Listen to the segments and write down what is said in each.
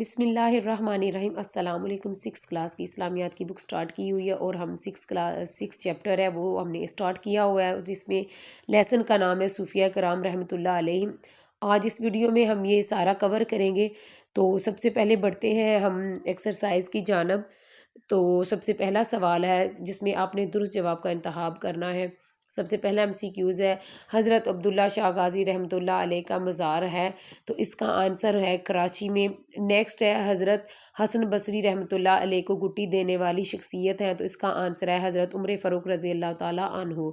بسم اللہ الرحمن الرحیم۔ السلام علیکم۔ 6 کلاس کی اسلامیات کی بک سٹارٹ کی ہوئی ہے اور ہم 6 چیپٹر ہے وہ ہم نے سٹارٹ کیا ہوا ہے، جس میں لیسن کا نام ہے صوفیہ کرام رحمۃ اللہ علیہ۔ آج اس ویڈیو میں ہم یہ سارا کور کریں گے۔ تو سب سے پہلے بڑھتے ہیں ہم ایکسرسائز کی جانب۔ تو سب سے پہلا سوال ہے جس میں آپ نے درست جواب کا انتخاب کرنا ہے۔ سب سے پہلا MCQs ہے، حضرت عبداللہ شاہ غازی رحمۃ اللہ علیہ کا مزار ہے، تو اس کا آنسر ہے کراچی میں۔ نیکسٹ ہے، حضرت حسن بصری رحمۃ اللہ علیہ کو گٹی دینے والی شخصیت ہے، تو اس کا آنسر ہے حضرت عمر فاروق رضی اللہ تعالیٰ عنہ۔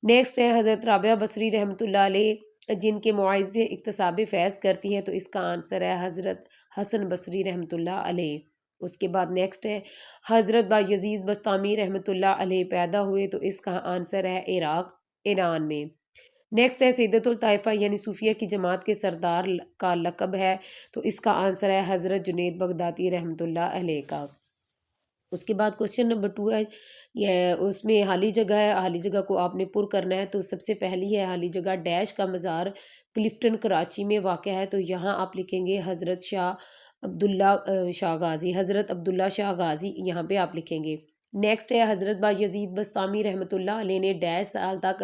نیکسٹ ہے، حضرت رابعہ بصری رحمۃ اللہ علیہ جن کے معائزے اکتساب فیض کرتی ہیں، تو اس کا آنسر ہے حضرت حسن بصری رحمۃ اللہ علیہ۔ اس کے بعد نیکسٹ ہے، حضرت بایزید بستامی رحمۃ اللہ علیہ پیدا ہوئے، تو اس کا آنسر ہے ایران میں۔ نیکسٹ ہے، سیدت الطائفہ یعنی صوفیہ کی جماعت کے سردار کا لقب ہے، تو اس کا آنسر ہے حضرت جنید بغدادی رحمۃ اللہ علیہ کا۔ اس کے بعد کوشچن نمبر 2 ہے، یہ اس میں حالی جگہ ہے، حالی جگہ کو آپ نے پر کرنا ہے۔ تو سب سے پہلی ہے حالی جگہ ڈیش کا مزار کلفٹن کراچی میں واقع ہے، تو یہاں آپ لکھیں گے حضرت عبداللہ شاہ غازی، حضرت عبداللہ شاہ غازی یہاں پہ آپ لکھیں گے۔ نیکسٹ ہے، حضرت بایزید بستامی رحمۃ اللہ علیہ نے 1.5 سال تک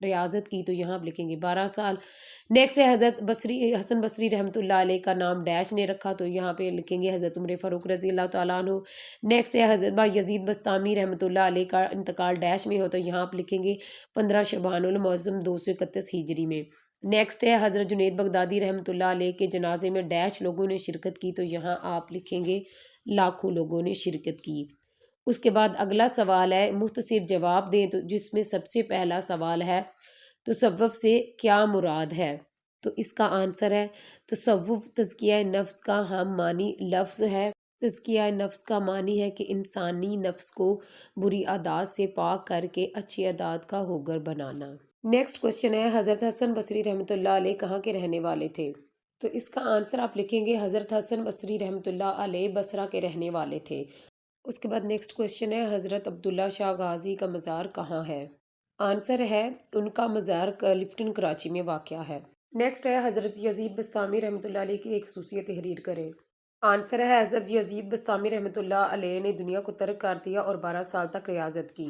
ریاضت کی، تو یہاں آپ لکھیں گے 12 سال۔ نیکسٹ ہے، حضرت حسن بصری رحمۃ اللہ علیہ کا نام ڈیش نے رکھا، تو یہاں پہ لکھیں گے حضرت عمر فاروق رضی اللہ تعالیٰ عنہ۔ نیکسٹ ہے، حضرت بایزید بستامی رحمۃ اللہ علیہ کا انتقال ڈیش میں ہو، تو یہاں آپ لکھیں گے 15 شعبان المعظم 231 ہجری میں۔ نیکسٹ ہے، حضرت جنید بغدادی رحمۃ اللہ علیہ کے جنازے میں ڈیش لوگوں نے شرکت کی، تو یہاں آپ لکھیں گے لاکھوں لوگوں نے شرکت کی۔ اس کے بعد اگلا سوال ہے، مختصر جواب دیں، تو جس میں سب سے پہلا سوال ہے، تصوف سے کیا مراد ہے؟ تو اس کا آنسر ہے، تصوف تزکیہ نفس کا ہم معنی لفظ ہے۔ تزکیہ نفس کا معنی ہے کہ انسانی نفس کو بری عادات سے پاک کر کے اچھی عادات کا ہوگر بنانا۔ نیکسٹ کوشچن ہے، حضرت حسن بصری رحمۃ اللہ علیہ کہاں کے رہنے والے تھے؟ تو اس کا آنسر آپ لکھیں گے حضرت حسن بصری رحمۃ اللہ علیہ بصرہ کے رہنے والے تھے۔ اس کے بعد نیکسٹ کوشچن ہے، حضرت عبداللہ شاہ غازی کا مزار کہاں ہے؟ آنسر ہے ان کا مزار کلفٹن کراچی میں واقع ہے۔ نیکسٹ ہے، حضرت یزید بستامی رحمۃ اللہ علیہ کی ایک خصوصیت تحریر کریں۔ آنسر ہے، حضرت یزید بستامی رحمۃ اللہ علیہ نے دنیا کو ترک کر دیا اور 12 سال تک ریاضت کی۔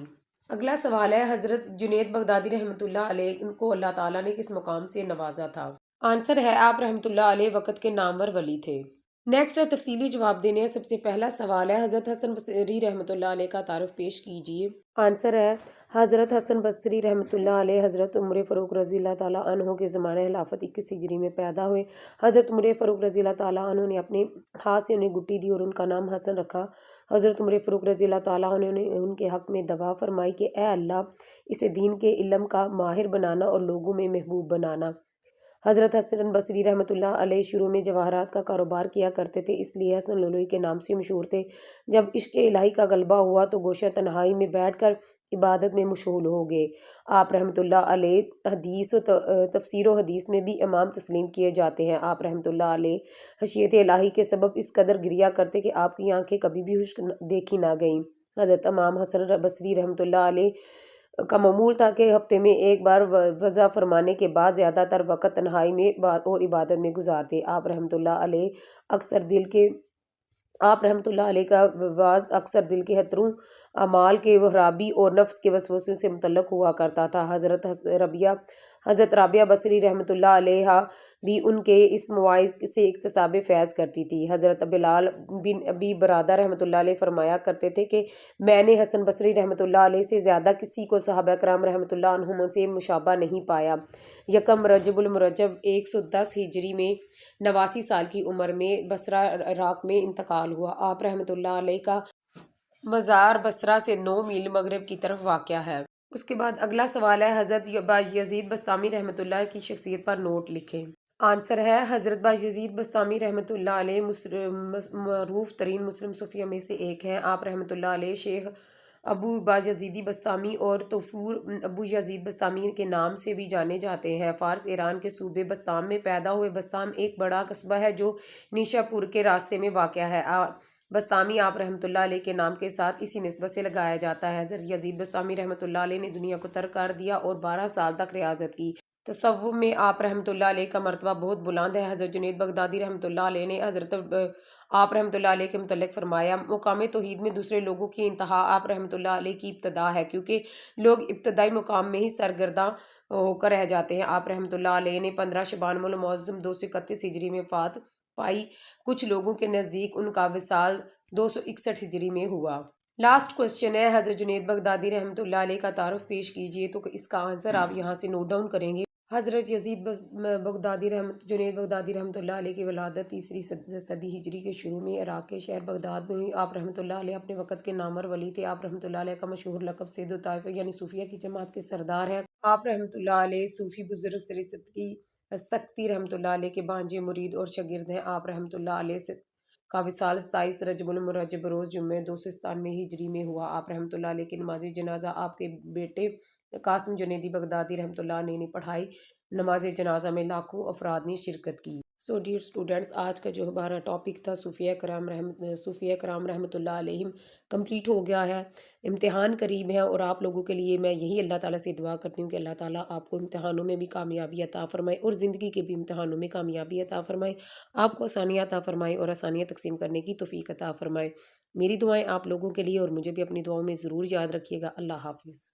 اگلا سوال ہے، حضرت جنید بغدادی رحمۃ اللہ علیہ ان کو اللہ تعالیٰ نے کس مقام سے نوازا تھا؟ آنسر ہے، آپ رحمۃ اللہ علیہ وقت کے نامور ولی تھے۔ نیکسٹ ہے، تفصیلی جواب دینے ہیں۔ سب سے پہلا سوال ہے، حضرت حسن بصری رحمۃ اللہ علیہ کا تعارف پیش کیجیے۔ آنسر ہے، حضرت حسن بصری رحمۃ اللہ علیہ حضرت عمر فاروق رضی اللہ تعالیٰ عنہ کے زمانہ خلافت 21 ہجری میں پیدا ہوئے۔ حضرت عمر فاروق رضی اللہ تعالیٰ عنہ نے اپنے ہاتھ سے انہیں گٹی دی اور ان کا نام حسن رکھا۔ حضرت عمر فاروق رضی اللہ تعالیٰ عنہ نے ان کے حق میں دعا فرمائی کہ اے اللہ، اسے دین کے علم کا ماہر بنانا اور لوگوں میں محبوب بنانا۔ حضرت حسن بصری رحمۃ اللہ علیہ شروع میں جواہرات کا کاروبار کیا کرتے تھے، اس لیے حسن لؤلؤی کے نام سے مشہور تھے۔ جب عشق الہی کا غلبہ ہوا تو گوشہ تنہائی میں بیٹھ کر عبادت میں مشغول ہو گئے۔ آپ رحمۃ اللہ علیہ حدیث و تفسیر و حدیث میں بھی امام تسلیم کیے جاتے ہیں۔ آپ رحمۃ اللہ علیہ خشیت الہی کے سبب اس قدر گریا کرتے کہ آپ کی آنکھیں کبھی بھی خشک دیکھی نہ گئیں۔ حضرت امام حسن بصری رحمۃ اللہ علیہ کا معمول تھا کہ ہفتے میں ایک بار وضع فرمانے کے بعد زیادہ تر وقت تنہائی میں اور عبادت میں گزارتے۔ آپ رحمۃ اللہ علیہ کا واعظ اکثر دل کے حتروں، اعمال کے خرابی اور نفس کے وسوسوں سے متعلق ہوا کرتا تھا۔ حضرت رابعہ بصری رحمۃ اللہ علیہ بھی ان کے اس مواعظ سے اکتساب فیض کرتی تھی۔ حضرت بلال بن ابی برادہ رحمۃ اللہ علیہ فرمایا کرتے تھے کہ میں نے حسن بصری رحمۃ اللہ علیہ سے زیادہ کسی کو صحابہ کرام رحمۃ اللہ عنہم سے مشابہ نہیں پایا۔ یکم رجب المرجب 110 ہجری میں 89 سال کی عمر میں بصرہ عراق میں انتقال ہوا۔ آپ رحمۃ اللہ علیہ کا مزار بصرہ سے 9 میل مغرب کی طرف واقع ہے۔ اس کے بعد اگلا سوال ہے، حضرت بایزید بستامی رحمۃ اللہ کی شخصیت پر نوٹ لکھیں۔ آنسر ہے، حضرت بایزید بستامی رحمۃ اللہ علیہ معروف ترین مسلم صوفیہ میں سے ایک ہیں۔ آپ رحمۃ اللہ علیہ شیخ ابو بایزید بستامی اور توفور ابو یزید بستامی کے نام سے بھی جانے جاتے ہیں۔ فارس ایران کے صوبے بستام میں پیدا ہوئے۔ بستام ایک بڑا قصبہ ہے جو نیشا پور کے راستے میں واقع ہے۔ بستامی آپ رحمۃ اللہ علیہ کے نام کے ساتھ اسی نسبت سے لگایا جاتا ہے۔ حضرت یزید بستامی رحمۃ اللہ علیہ نے دنیا کو ترک کر دیا اور 12 سال تک ریاضت کی، تصوف میں آپ رحمۃ اللہ علیہ کا مرتبہ بہت بلند ہے۔ حضرت جنید بغدادی رحمۃ اللہ علیہ نے حضرت آپ رحمۃ اللہ علیہ کے متعلق فرمایا، مقام توحید میں دوسرے لوگوں کی انتہا آپ رحمۃ اللہ علیہ کی ابتدا ہے، کیونکہ لوگ ابتدائی مقام میں ہی سرگرداں ہو کر رہ جاتے ہیں۔ آپ رحمۃ اللہ علیہ نے 15 شعبان المعظم 231 ہجری میں وفات پائی۔ کچھ لوگوں کے نزدیک ان کا وصال 261 ہجری میں ہوا۔ لاسٹ کوشچن ہے، حضرت جنید بغدادی رحمۃ اللہ علیہ کا تعارف پیش کیجئے۔ تو اس کا آنسر آپ یہاں سے نوٹ ڈاؤن کریں گے۔ حضرت جنید بغدادی رحمۃ اللہ علیہ کی ولادت تیسری صدی ہجری کے شروع میں عراق کے شہر بغداد میں ہوئی۔ آپ رحمۃ اللہ علیہ اپنے وقت کے نامور ولی تھے۔ آپ رحمۃ اللہ علیہ کا مشہور لقب سید الطائفہ یعنی صوفیہ کی جماعت کے سردار ہے۔ آپ رحمۃ اللہ علیہ صوفی بزرگ سکتی رحمۃ اللہ علیہ کے بانجے مرید اور شاگرد ہیں۔ آپ رحمۃ اللہ علیہ کا وصال 27 رجب المرجب روز جمعہ 297 ہجری میں ہوا۔ آپ رحمۃ اللہ علیہ کی نماز جنازہ آپ کے بیٹے قاسم جنیدی بغدادی رحمۃ اللہ علیہ نے پڑھائی۔ نماز جنازہ میں لاکھوں افراد نے شرکت کی۔ سو ڈیئر اسٹوڈینٹس، آج کا جو ہمارا ٹاپک تھا صوفیہ کرام رحمۃ اللہ علیہم کمپلیٹ ہو گیا ہے۔ امتحان قریب ہیں اور آپ لوگوں کے لیے میں یہی اللہ تعالیٰ سے دعا کرتی ہوں کہ اللہ تعالیٰ آپ کو امتحانوں میں بھی کامیابی عطا فرمائے اور زندگی کے بھی امتحانوں میں کامیابی عطا فرمائے، آپ کو آسانیاں عطا فرمائے اور آسانیاں تقسیم کرنے کی توفیق عطا فرمائے۔ میری دعائیں آپ لوگوں کے لیے اور مجھے بھی اپنی دعاؤں میں ضرور یاد رکھیے گا۔ اللہ حافظ۔